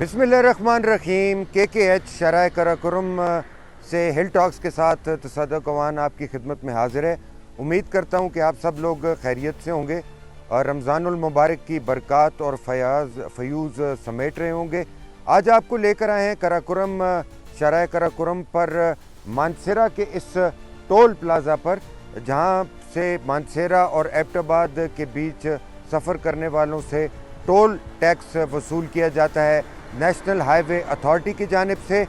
बिस्मिल्लाहिर्रहमानिर्रहीम। KKH शराय कराकोरम से हिल talks के साथ तसद्दुक़ अवान आपकी खिदमत में हाजिर है। उम्मीद करता हूँ कि आप सब लोग खैरियत से होंगे और रमज़ानुल मुबारक की बरक़ात और फ़यूज़ समेट रहे होंगे। आज आपको लेकर आए हैं कराकोरम शराय कराकोरम पर मानसेरा के इस टोल प्लाज़ा पर, जहाँ से मानसेरा और एबटाबाद के बीच सफ़र करने वालों से टोल टैक्स वसूल किया जाता है नेशनल हाईवे अथॉरिटी की जानिब से।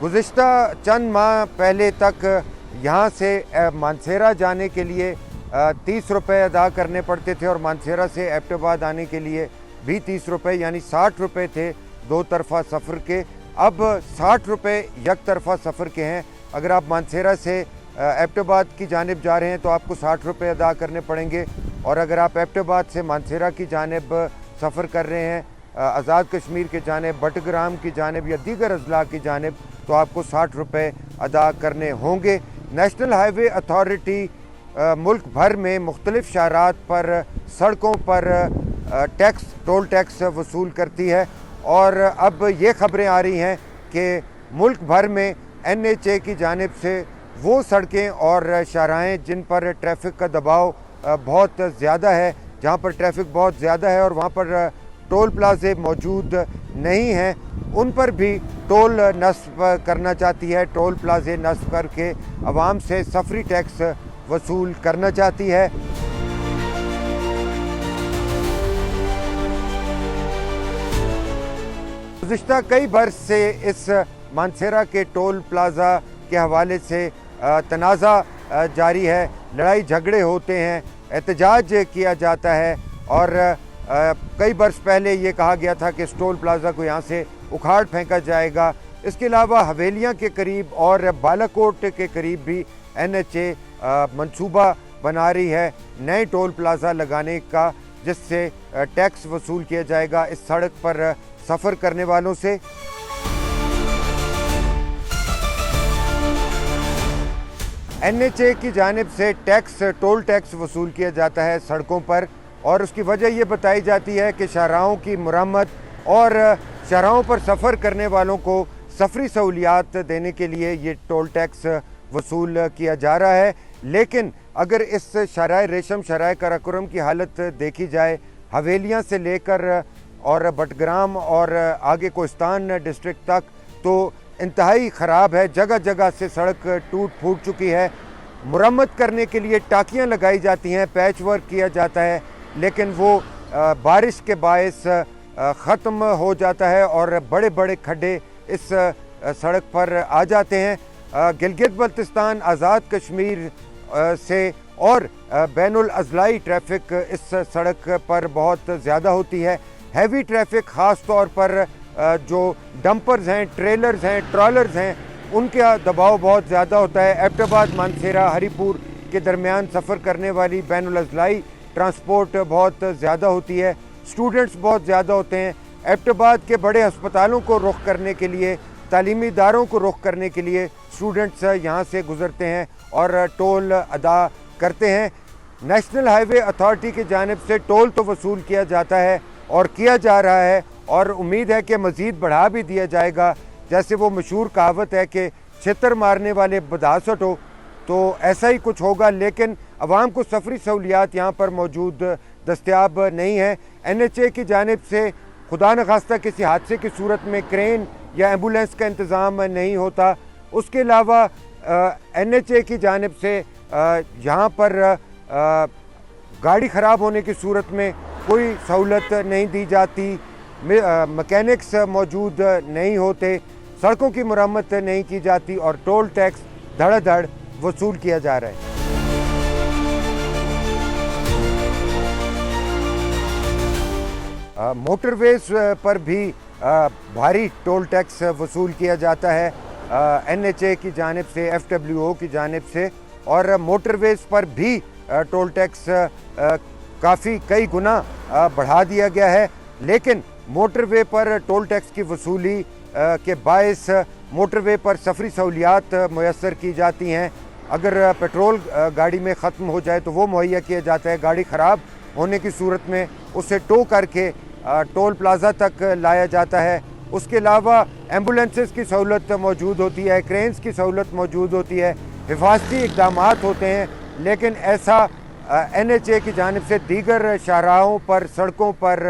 गुज़िश्ता चंद माह पहले तक यहाँ से मानसेरा जाने के लिए 30 रुपये अदा करने पड़ते थे और मानसेरा से एबटाबाद आने के लिए भी 30 रुपये यानी 60 रुपये थे दो तरफ़ा सफ़र के। अब 60 रुपये एक तरफ़ा सफ़र के हैं। अगर आप मानसेरा से एबटाबाद की जानिब जा रहे हैं तो आपको 60 रुपये अदा करने पड़ेंगे, और अगर आप एबटाबाद से मानसेरा की जानिब सफ़र कर रहे हैं आज़ाद कश्मीर के जानिब, बटग्राम की जानिब या दीगर अजला की जानिब, तो आपको 60 रुपये अदा करने होंगे। नेशनल हाईवे अथॉरिटी मुल्क भर में मुख्तलिफ़ शाहरात पर सड़कों पर टोल टैक्स वसूल करती है, और अब ये ख़बरें आ रही हैं कि मुल्क भर में NHA की जानिब से वो सड़कें और शाहराएँ जिन पर ट्रैफ़िक का दबाव बहुत ज़्यादा है, जहाँ पर ट्रैफ़िक बहुत ज़्यादा है और वहाँ पर टोल प्लाज़े मौजूद नहीं हैं, उन पर भी टोल नस्ब करना चाहती है। टोल प्लाज़े नस्ब करके आवाम से सफरी टैक्स वसूल करना चाहती है। गुज़िश्ता कई बरस से इस मानसेरा के टोल प्लाज़ा के हवाले से तनाज़ा जारी है, लड़ाई झगड़े होते हैं, एहतजाज किया जाता है, और कई बरस पहले ये कहा गया था कि इस टोल प्लाज़ा को यहाँ से उखाड़ फेंका जाएगा। इसके अलावा हवेलियाँ के करीब और बालाकोट के करीब भी NHA मंसूबा बना रही है नए टोल प्लाज़ा लगाने का, जिससे टैक्स वसूल किया जाएगा इस सड़क पर सफ़र करने वालों से। NHA की जानिब से टोल टैक्स वसूल किया जाता है सड़कों पर, और उसकी वजह ये बताई जाती है कि शाहराहों की मुरम्मत और शाहराहों पर सफ़र करने वालों को सफरी सहूलियात देने के लिए ये टोल टैक्स वसूल किया जा रहा है। लेकिन अगर इस शराय रेशम शराय कराकोरम की हालत देखी जाए, हवेलियाँ से लेकर और बटग्राम और आगे कोस्तान डिस्ट्रिक्ट तक, तो इंतहाई ख़राब है। जगह जगह से सड़क टूट फूट चुकी है। मुरम्मत करने के लिए टाकियाँ लगाई जाती हैं, पैच वर्क किया जाता है, लेकिन वो बारिश के बायस ख़त्म हो जाता है और बड़े बड़े खड्डे इस सड़क पर आ जाते हैं। गिलगित बल्तिस्तान, आज़ाद कश्मीर से और बैनुल अज़लाई ट्रैफ़िक इस सड़क पर बहुत ज़्यादा होती है। हैवी ट्रैफ़िक ख़ास तौर पर जो डंपर्स हैं, ट्रेलर्स हैं, ट्रॉलर्स हैं, उनका दबाव बहुत ज़्यादा होता है। एबटाबाद मानसेरा हरीपुर के दरमियान सफ़र करने वाली बैनुल अज़लाई ट्रांसपोर्ट बहुत ज़्यादा होती है। स्टूडेंट्स बहुत ज़्यादा होते हैं। एबटाबाद के बड़े अस्पतालों को रुख करने के लिए, तालीमी इदारों को रुख करने के लिए स्टूडेंट्स यहाँ से गुज़रते हैं और टोल अदा करते हैं। नेशनल हाईवे अथॉरिटी की जानिब से टोल तो वसूल किया जाता है और किया जा रहा है, और उम्मीद है कि मज़ीद बढ़ा भी दिया जाएगा। जैसे वो मशहूर कहावत है कि छितर मारने वाले बदासट हो, तो ऐसा ही कुछ होगा। लेकिन आवाम को सफरी सहूलियात यहाँ पर मौजूद दस्तयाब नहीं है। NHA की जानिब से खुदा न खास्ता किसी हादसे की सूरत में क्रेन या एम्बुलेंस का इंतज़ाम नहीं होता। उसके अलावा NHA की जानिब से यहाँ पर गाड़ी ख़राब होने की सूरत में कोई सहूलत नहीं दी जाती, मैकेनिक्स मौजूद नहीं होते, सड़कों की मुरम्मत नहीं की जाती, और टोल टैक्स धड़ाधड़ वसूल किया जा रहा है। मोटरवेज पर भी भारी टोल टैक्स वसूल किया जाता है NHA की जानिब से, FWO की जानिब से, और मोटरवेज पर भी टोल टैक्स काफ़ी कई गुना बढ़ा दिया गया है। लेकिन मोटरवे पर टोल टैक्स की वसूली के बायस मोटरवे पर सफरी सहूलियात मुयस्सर की जाती हैं। अगर पेट्रोल गाड़ी में ख़त्म हो जाए तो वो मुहैया किया जाता है। गाड़ी ख़राब होने की सूरत में उसे टो करके टोल प्लाज़ा तक लाया जाता है اس کے علاوہ ایمبولینسز کی سہولت موجود ہوتی ہے، کرینز کی سہولت موجود ہوتی ہے، حفاظتی اقدامات ہوتے ہیں، لیکن ایسا این ایچ اے کی جانب سے دیگر شاہراہوں پر، سڑکوں پر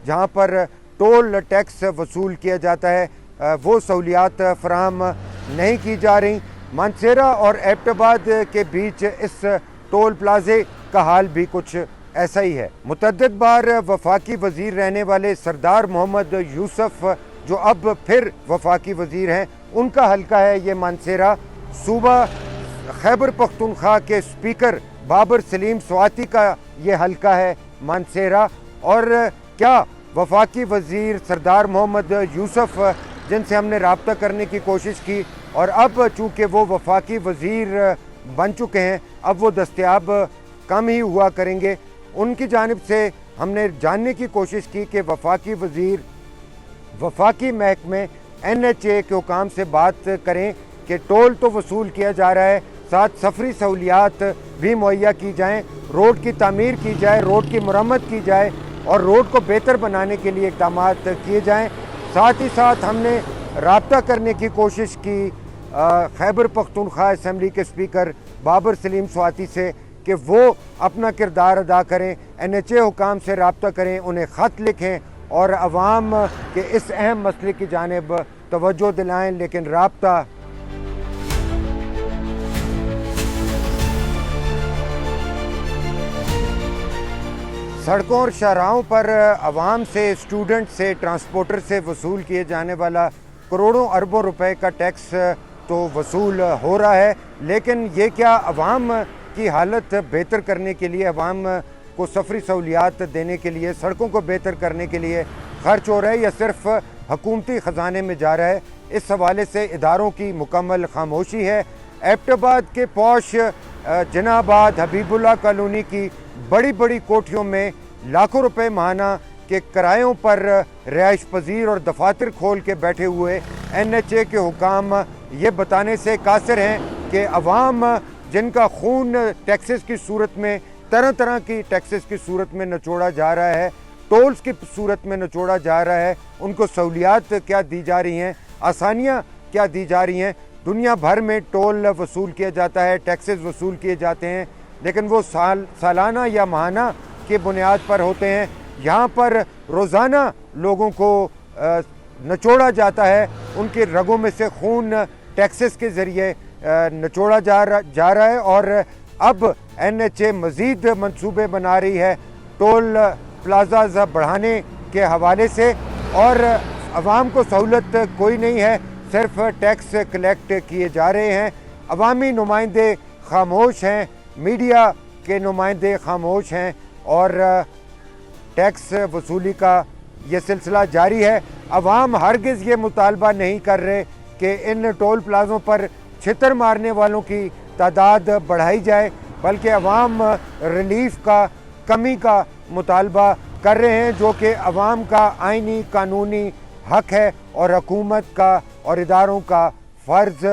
جہاں پر ٹول ٹیکس وصول کیا جاتا ہے وہ سہولیات فراہم نہیں کی جا رہی۔ مانسہرہ اور ایبٹ آباد کے بیچ اس ٹول پلازے کا حال بھی کچھ ایسا ہی ہے۔ متعدد بار وفاقی وزیر رہنے والے سردار محمد یوسف جو اب پھر وفاقی وزیر ہیں، ان کا حلقہ ہے یہ مانسہرہ۔ صوبہ خیبر پختونخوا کے اسپیکر بابر سلیم سواتی کا یہ حلقہ ہے مانسہرہ۔ اور کیا وفاقی وزیر سردار محمد یوسف جن سے ہم نے رابطہ کرنے کی کوشش کی اور اب چونکہ وہ وفاقی وزیر بن چکے ہیں، اب وہ دستیاب کم ہی ہوا کریں گے، ان کی جانب سے ہم نے جاننے کی کوشش کی کہ وفاقی وزیر وفاقی محکمے این ایچ اے کے حکام سے بات کریں کہ ٹول تو وصول کیا جا رہا ہے، ساتھ سفری سہولیات بھی مہیا کی جائیں، روڈ کی تعمیر کی جائے، روڈ کی مرمت کی جائے اور روڈ کو بہتر بنانے کے لیے اقدامات کیے جائیں۔ ساتھ ہی ساتھ ہم نے رابطہ کرنے کی کوشش کی خیبر پختونخوا اسمبلی کے اسپیکر بابر سلیم سواتی سے کہ وہ اپنا کردار ادا کریں، این ایچ اے حکام سے رابطہ کریں، انہیں خط لکھیں اور عوام کے اس اہم مسئلے کی جانب توجہ دلائیں، لیکن رابطہ سڑکوں اور شاہراہوں پر عوام سے، اسٹوڈنٹ سے، ٹرانسپورٹر سے وصول کیے جانے والا کروڑوں اربوں روپے کا ٹیکس تو وصول ہو رہا ہے، لیکن یہ کیا عوام کی حالت بہتر کرنے کے لیے، عوام کو سفری سہولیات دینے کے لیے، سڑکوں کو بہتر کرنے کے لیے خرچ ہو رہا ہے یا صرف حکومتی خزانے میں جا رہا ہے؟ اس حوالے سے اداروں کی مکمل خاموشی ہے۔ ایبٹ آباد کے پوش جناح آباد حبیب اللہ کالونی کی بڑی بڑی کوٹھیوں میں لاکھوں روپے ماہانہ کے کرایوں پر رہائش پذیر اور دفاتر کھول کے بیٹھے ہوئے این ایچ اے کے حکام یہ بتانے سے قاصر ہیں کہ عوام جن کا خون ٹیکسز کی صورت میں، طرح طرح کی ٹیکسز کی صورت میں نچوڑا جا رہا ہے، ٹولز کی صورت میں نچوڑا جا رہا ہے، ان کو سہولیات کیا دی جا رہی ہیں، آسانیاں کیا دی جا رہی ہیں۔ دنیا بھر میں ٹول وصول کیا جاتا ہے، ٹیکسز وصول کیے جاتے ہیں، لیکن وہ سالانہ یا ماہانہ کی بنیاد پر ہوتے ہیں۔ یہاں پر روزانہ لوگوں کو نچوڑا جاتا ہے، ان کے رگوں میں سے خون ٹیکسز کے ذریعے نچوڑا جا رہا ہے، اور اب این ایچ اے مزید منصوبے بنا رہی ہے ٹول پلازاز بڑھانے کے حوالے سے، اور عوام کو سہولت کوئی نہیں ہے، صرف ٹیکس کلیکٹ کیے جا رہے ہیں۔ عوامی نمائندے خاموش ہیں، میڈیا کے نمائندے خاموش ہیں، اور ٹیکس وصولی کا یہ سلسلہ جاری ہے۔ عوام ہرگز یہ مطالبہ نہیں کر رہے کہ ان ٹول پلازوں پر چھتر مارنے والوں کی تعداد بڑھائی جائے، بلکہ عوام ریلیف کا، کمی کا مطالبہ کر رہے ہیں، جو کہ عوام کا آئینی قانونی حق ہے اور حکومت کا اور اداروں کا فرض۔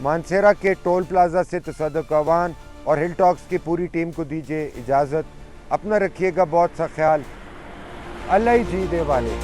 مانسہرہ کے ٹول پلازا سے تصدق اعوان اور ہل ٹاکس کی پوری ٹیم کو دیجیے اجازت۔ اپنا رکھیے گا بہت سا خیال۔ اللہ ہی جی دے والے۔